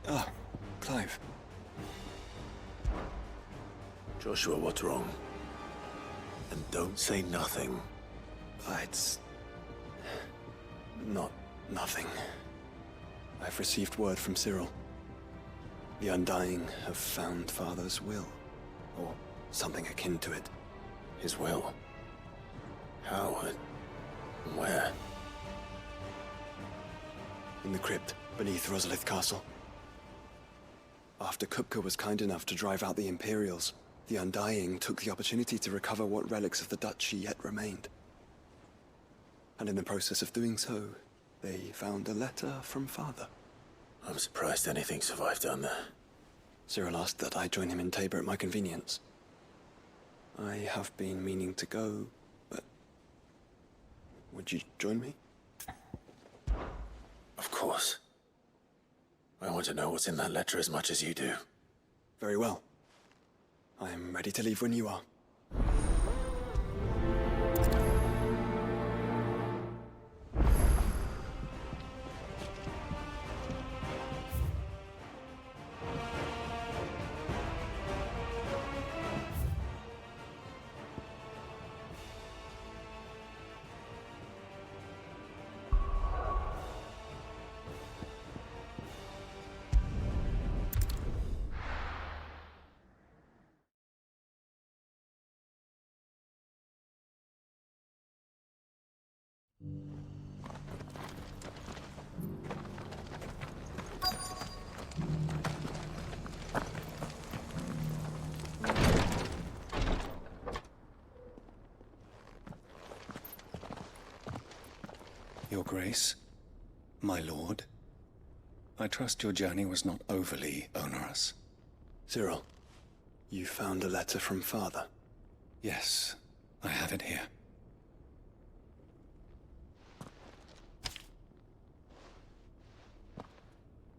Ah, Clive. Joshua, what's wrong? And don't say nothing. It's... not nothing. I've received word from Cyril. The Undying have found Father's will, or something akin to it. His will? How and where? In the crypt beneath Rosalith Castle. After Kupka was kind enough to drive out the Imperials, the Undying took the opportunity to recover what relics of the Duchy yet remained. And in the process of doing so, they found a letter from Father. I'm surprised anything survived down there. Cyril asked that I join him in Tabor at my convenience. I have been meaning to go, but... would you join me? Of course. I want to know what's in that letter as much as you do. Very well. I am ready to leave when you are. Your Grace, my lord, I trust your journey was not overly onerous. Cyril, you found a letter from Father. Yes, I have it here.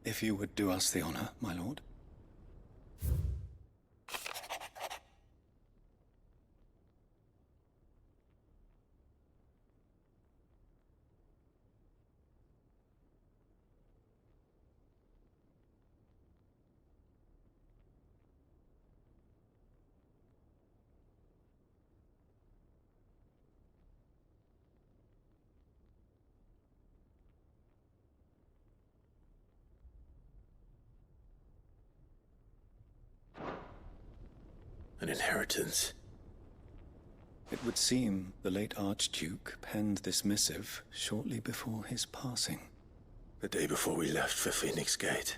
If you would do us the honor, my lord. An inheritance. It would seem the late Archduke penned this missive shortly before his passing. The day before we left for Phoenix Gate.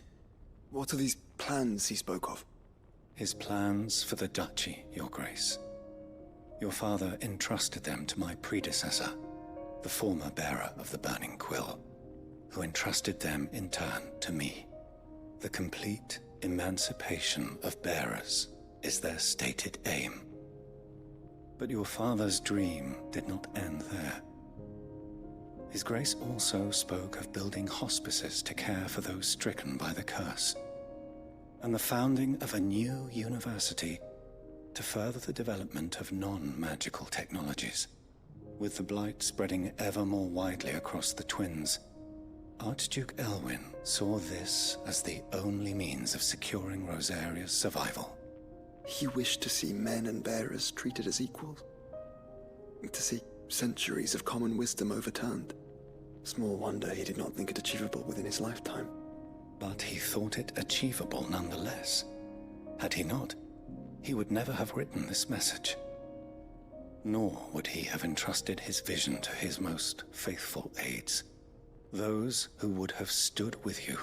What are these plans he spoke of? His plans for the Duchy, Your Grace. Your father entrusted them to my predecessor, the former bearer of the Burning Quill, who entrusted them in turn to me. The complete emancipation of bearers is their stated aim. But your father's dream did not end there. His Grace also spoke of building hospices to care for those stricken by the curse, and the founding of a new university to further the development of non-magical technologies. With the blight spreading ever more widely across the Twins, Archduke Elwyn saw this as the only means of securing Rosaria's survival. He wished to see men and bearers treated as equals. To see centuries of common wisdom overturned. Small wonder he did not think it achievable within his lifetime. But he thought it achievable nonetheless. Had he not, he would never have written this message. Nor would he have entrusted his vision to his most faithful aides. Those who would have stood with you,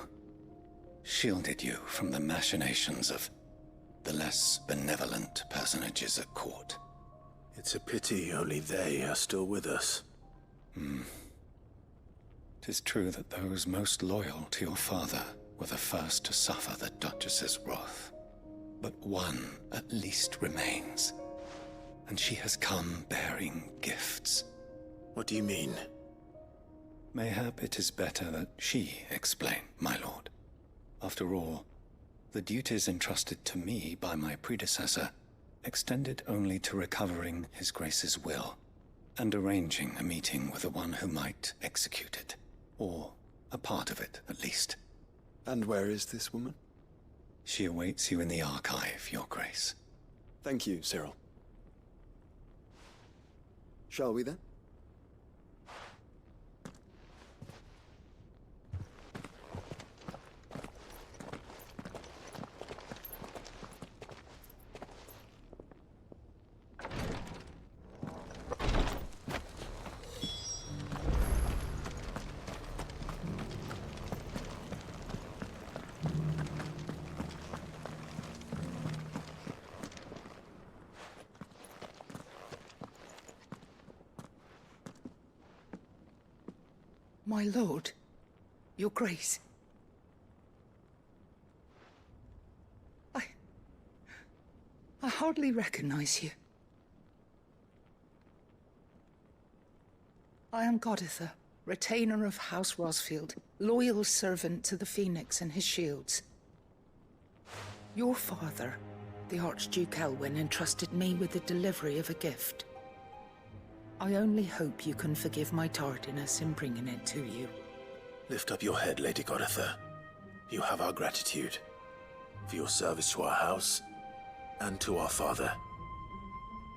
shielded you from the machinations of the less benevolent personages at court. It's a pity only they are still with us. 'Tis true that those most loyal to your father were the first to suffer the Duchess's wrath. But one at least remains, and she has come bearing gifts. What do you mean? Mayhap it is better that she explain, my lord. After all, the duties entrusted to me by my predecessor extended only to recovering His Grace's will and arranging a meeting with the one who might execute it, or a part of it at least. And where is this woman? She awaits you in the Archive, Your Grace. Thank you, Cyril. Shall we then? My lord, Your Grace. I hardly recognize you. I am Goditha, retainer of House Rosfield, loyal servant to the Phoenix and his shields. Your father, the Archduke Elwyn, entrusted me with the delivery of a gift. I only hope you can forgive my tardiness in bringing it to you. Lift up your head, Lady Goditha. You have our gratitude for your service to our house and to our father.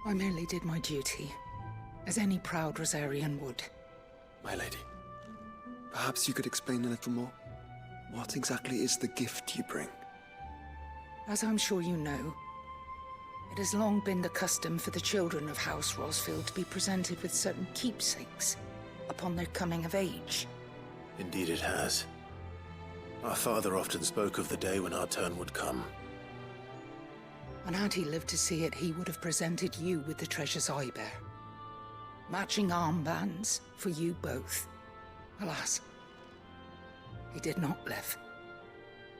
I merely did my duty, as any proud Rosarian would. My lady, perhaps you could explain a little more? What exactly is the gift you bring? As I'm sure you know, it has long been the custom for the children of House Rosfield to be presented with certain keepsakes upon their coming of age. Indeed it has. Our father often spoke of the day when our turn would come. And had he lived to see it, he would have presented you with the treasures I bear. Matching armbands for you both. Alas, he did not live.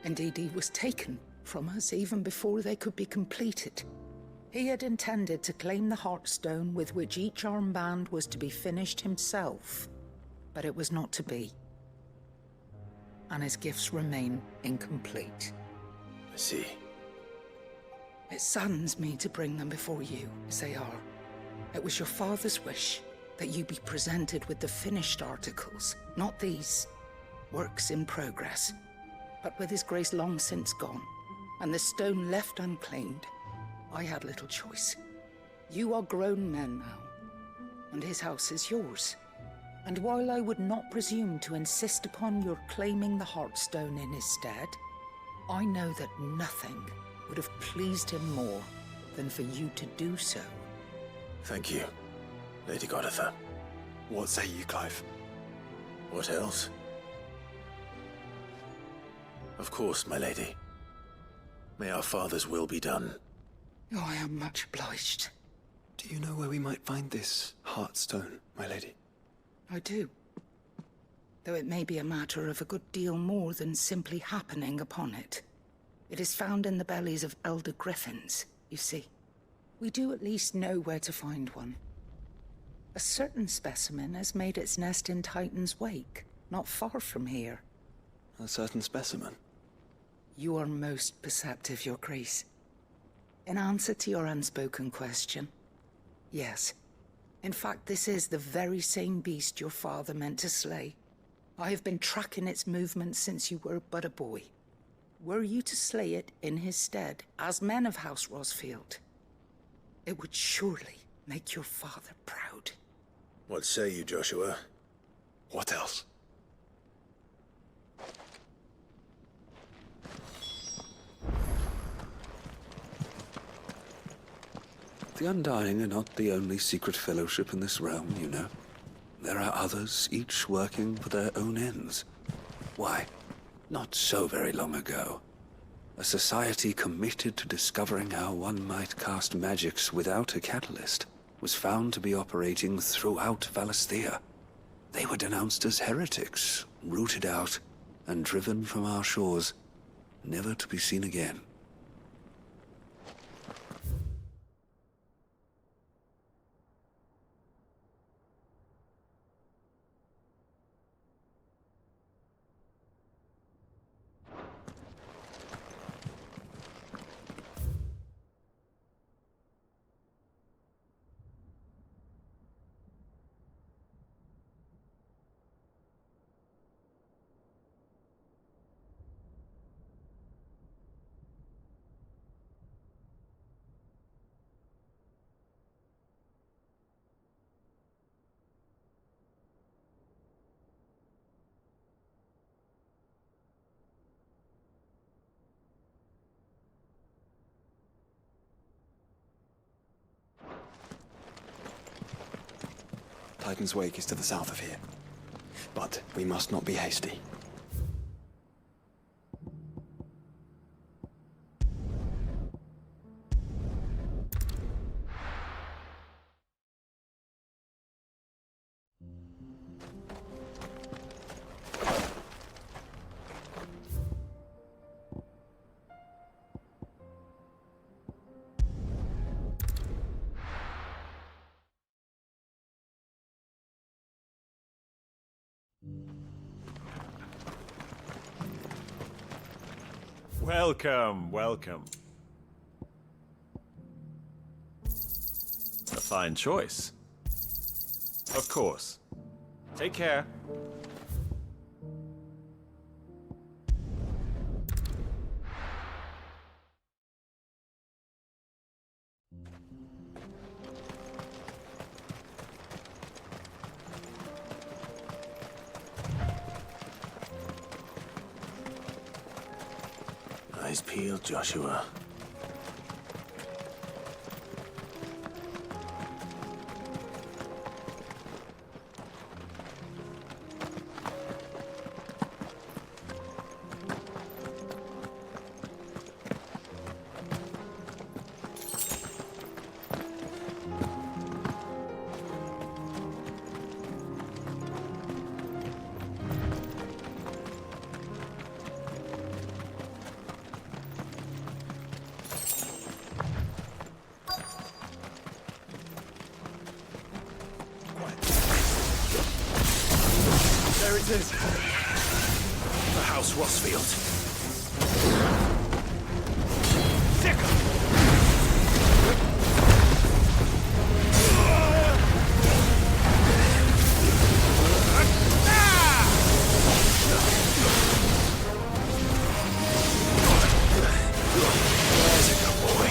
Indeed, he was taken from us even before they could be completed. He had intended to claim the Heartstone with which each armband was to be finished himself, but it was not to be. And his gifts remain incomplete. I see. It saddens me to bring them before you, as they are. It was your father's wish that you be presented with the finished articles, not these works in progress. But with his grace long since gone, and the stone left unclaimed, I had little choice. You are grown men now, and his house is yours. And while I would not presume to insist upon your claiming the Heartstone in his stead, I know that nothing would have pleased him more than for you to do so. Thank you, Lady Goditha. What say you, Clive? What else? Of course, my lady. May our father's will be done. Oh, I am much obliged. Do you know where we might find this Heartstone, my lady? I do. Though it may be a matter of a good deal more than simply happening upon it. It is found in the bellies of elder griffins, you see. We do at least know where to find one. A certain specimen has made its nest in Titan's Wake, not far from here. A certain specimen? You are most perceptive, Your Grace. In answer to your unspoken question, yes. In fact, this is the very same beast your father meant to slay. I have been tracking its movements since you were but a boy. Were you to slay it in his stead, as men of House Rosfield, it would surely make your father proud. What say you, Joshua? What else? The Undying are not the only secret fellowship in this realm, you know. There are others, each working for their own ends. Why, not so very long ago, a society committed to discovering how one might cast magics without a catalyst was found to be operating throughout Valisthea. They were denounced as heretics, rooted out, and driven from our shores, never to be seen again. Titan's Wake is to the south of here. But we must not be hasty. Welcome, welcome. A fine choice. Of course. Take care. Eyes peeled, Joshua. There it is. The House Rossfield. There's a good boy.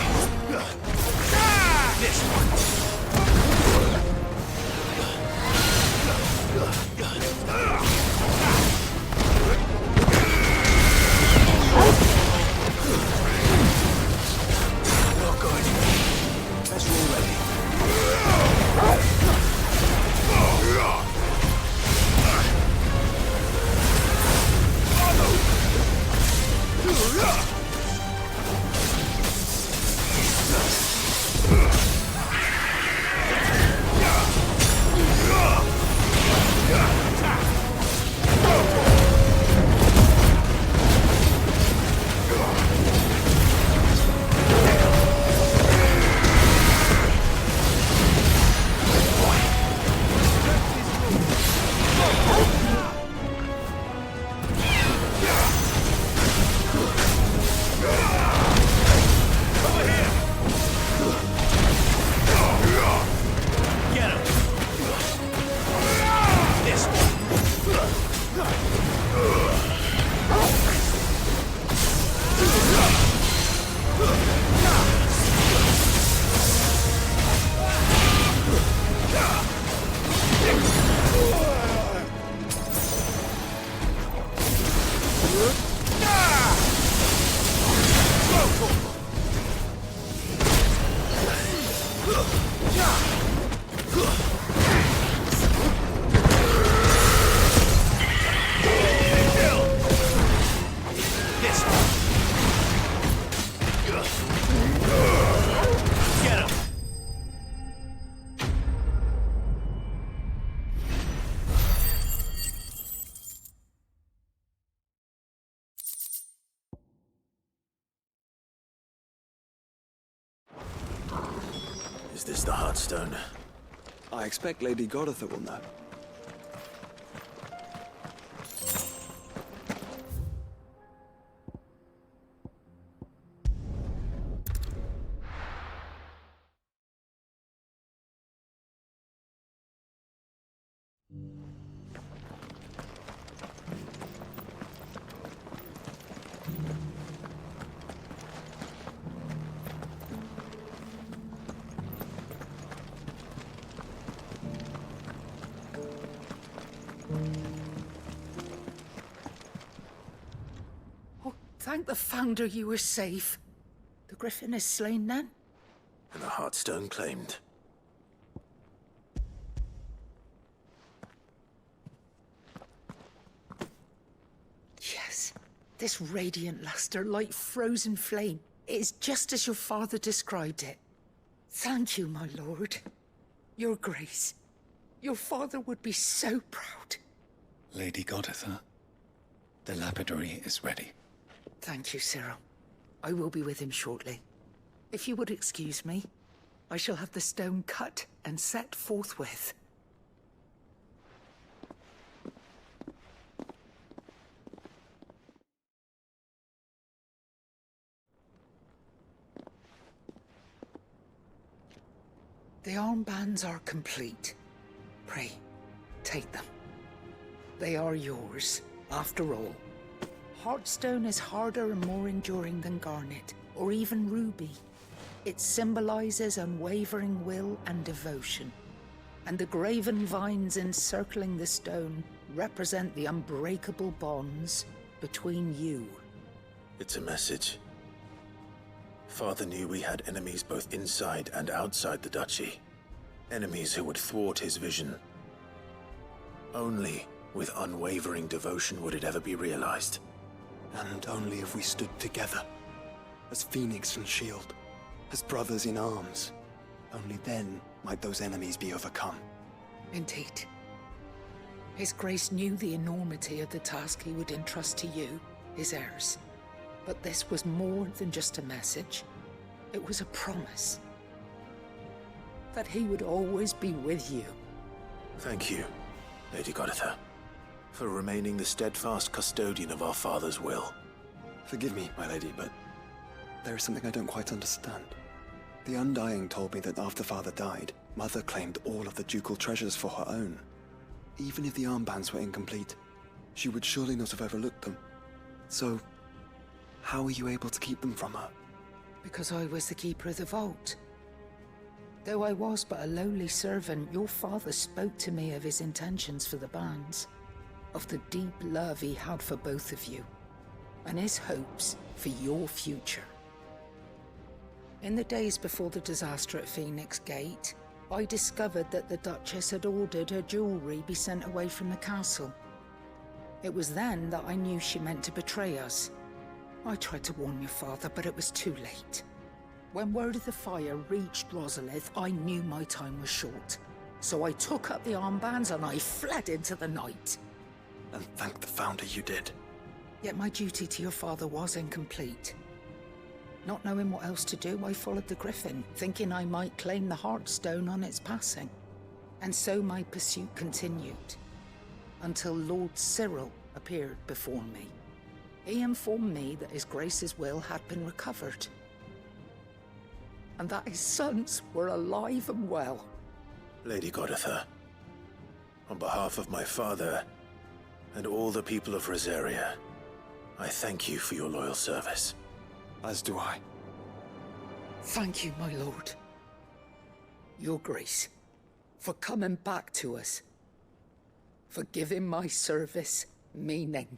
This one. Not good. That's all ready. Get him! This one. This one. Get him! Is this the Heartstone? I expect Lady Goditha will know. Oh, thank the Founder you were safe. The Griffin is slain then? And the Heartstone claimed. This radiant luster, like frozen flame, it is just as your father described it. Thank you, my lord. Your grace. Your father would be so proud. Lady Goditha, the lapidary is ready. Thank you, Cyril. I will be with him shortly. If you would excuse me, I shall have the stone cut and set forthwith. The armbands are complete. Pray, take them. They are yours, after all. Heartstone is harder and more enduring than garnet, or even ruby. It symbolizes unwavering will and devotion. And the graven vines encircling the stone represent the unbreakable bonds between you. It's a message. Father knew we had enemies both inside and outside the duchy. Enemies who would thwart his vision. Only with unwavering devotion would it ever be realized. And only if we stood together, as Phoenix and Shield, as brothers in arms, only then might those enemies be overcome. Indeed. His Grace knew the enormity of the task he would entrust to you, his heirs. But this was more than just a message. It was a promise. That he would always be with you. Thank you, Lady Goditha, for remaining the steadfast custodian of our father's will. Forgive me, my lady, but there is something I don't quite understand. The Undying told me that after Father died, Mother claimed all of the ducal treasures for her own. Even if the armbands were incomplete, she would surely not have overlooked them. So, how were you able to keep them from her? Because I was the keeper of the vault. Though I was but a lowly servant, your father spoke to me of his intentions for the bands, of the deep love he had for both of you, and his hopes for your future. In the days before the disaster at Phoenix Gate, I discovered that the Duchess had ordered her jewelry be sent away from the castle. It was then that I knew she meant to betray us. I tried to warn your father, but it was too late. When word of the fire reached Rosalith, I knew my time was short. So I took up the armbands and I fled into the night. And thank the Founder you did. Yet my duty to your father was incomplete. Not knowing what else to do, I followed the Griffin, thinking I might claim the Heartstone on its passing. And so my pursuit continued, until Lord Cyril appeared before me. He informed me that His Grace's will had been recovered, and that his sons were alive and well. Lady Goditha, on behalf of my father and all the people of Rosaria, I thank you for your loyal service. As do I. Thank you, my lord. Your Grace, for coming back to us, for giving my service meaning.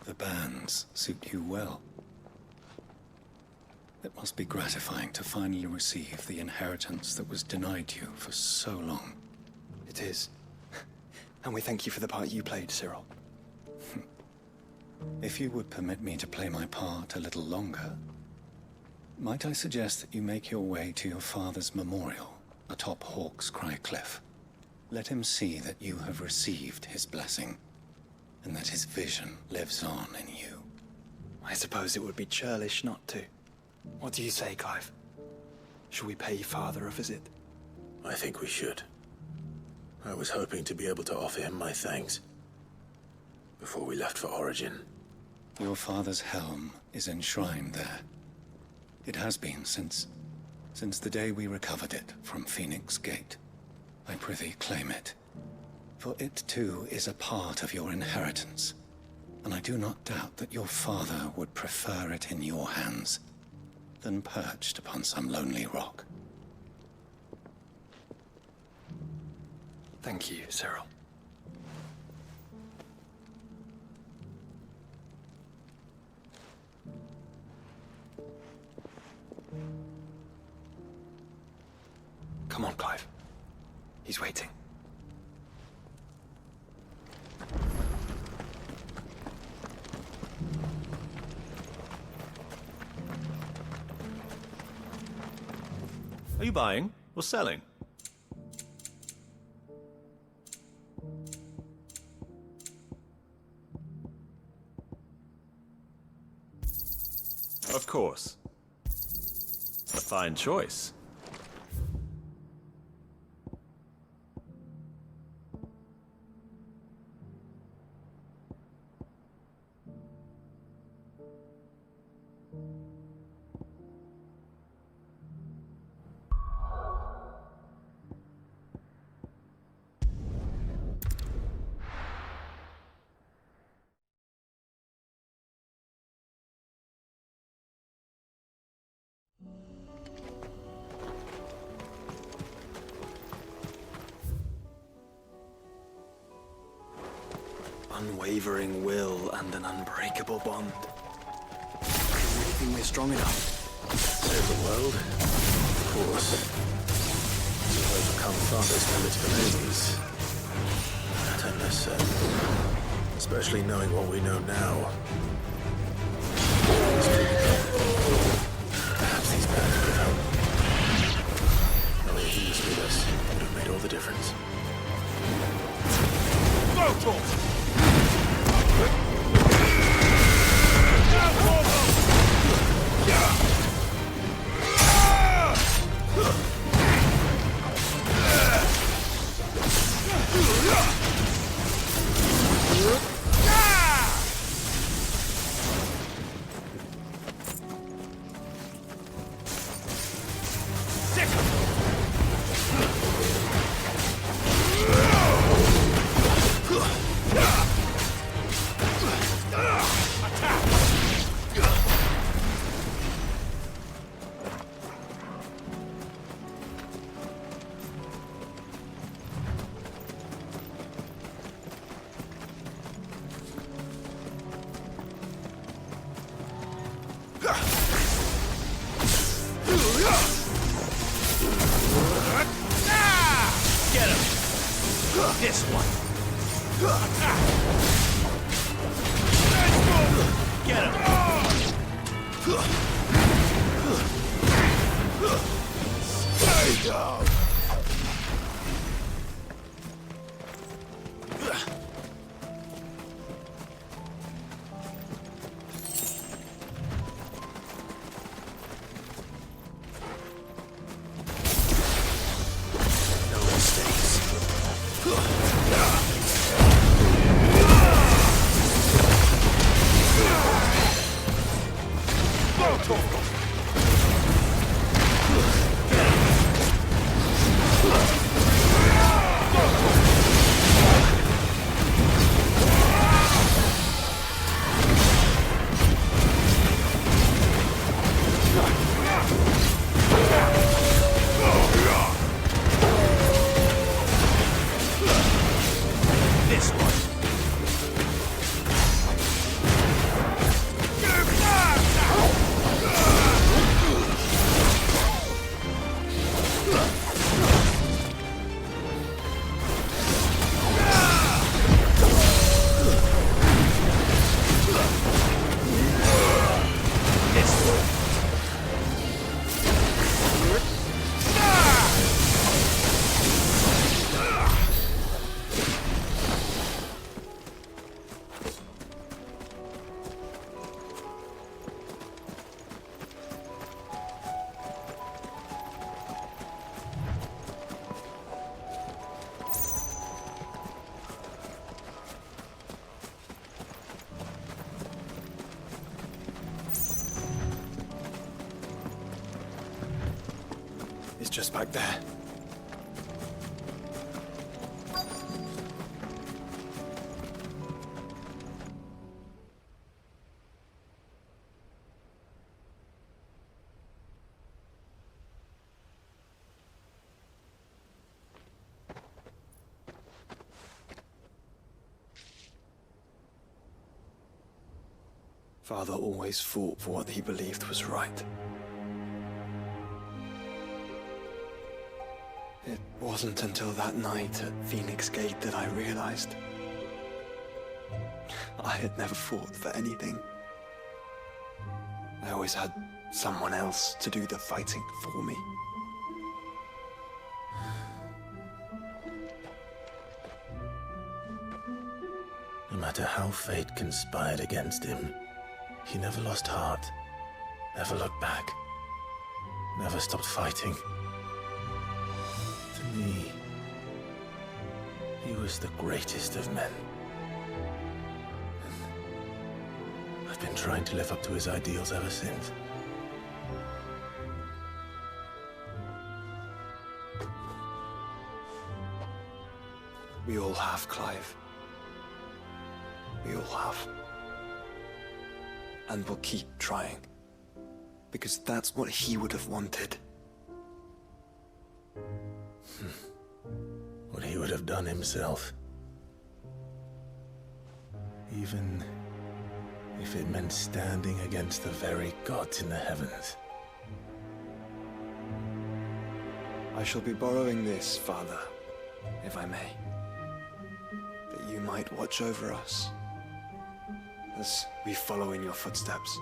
The bands suit you well. It must be gratifying to finally receive the inheritance that was denied you for so long. It is. And we thank you for the part you played, Cyril. If you would permit me to play my part a little longer, might I suggest that you make your way to your father's memorial atop Hawk's Cry Cliff? Let him see that you have received his blessing, and that his vision lives on in you. I suppose it would be churlish not to. What do you say, Clive? Should we pay Father a visit? I think we should. I was hoping to be able to offer him my thanks before we left for Origin. Your father's helm is enshrined there. It has been since the day we recovered it from Phoenix Gate. I prithee claim it, for it too is a part of your inheritance, and I do not doubt that your father would prefer it in your hands than perched upon some lonely rock. Thank you, Cyril. Come on, Clive. He's waiting. Are you buying or selling? Of course. A fine choice. Unwavering will and an unbreakable bond. You really think we're strong enough? Save the world? Of course. To overcome Father's political enemies. I don't know, sir. Especially knowing what we know now. Perhaps these men could have helped. Knowing he was with us would have made all the difference. This one. Get him. Stay down. No mistakes. This one. It's just back there. Father always fought for what he believed was right. It wasn't until that night at Phoenix Gate that I realized I had never fought for anything. I always had someone else to do the fighting for me. No matter how fate conspired against him, he never lost heart, never looked back, never stopped fighting. To me, he was the greatest of men. And I've been trying to live up to his ideals ever since. We all have, Clive. We all have. And we'll keep trying. Because that's what he would have wanted. What he would have done himself. Even if it meant standing against the very gods in the heavens. I shall be borrowing this, Father, if I may. That you might watch over us as we follow in your footsteps.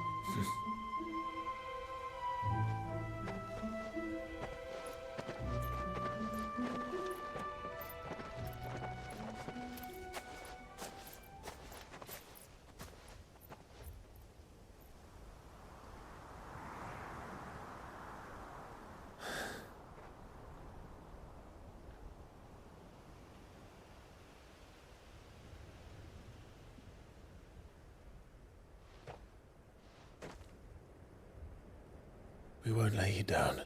We won't lay you down.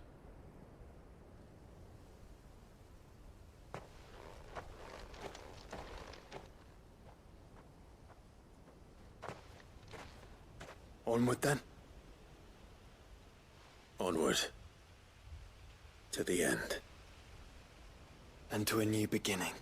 Onward then. Onward. To the end. And to a new beginning.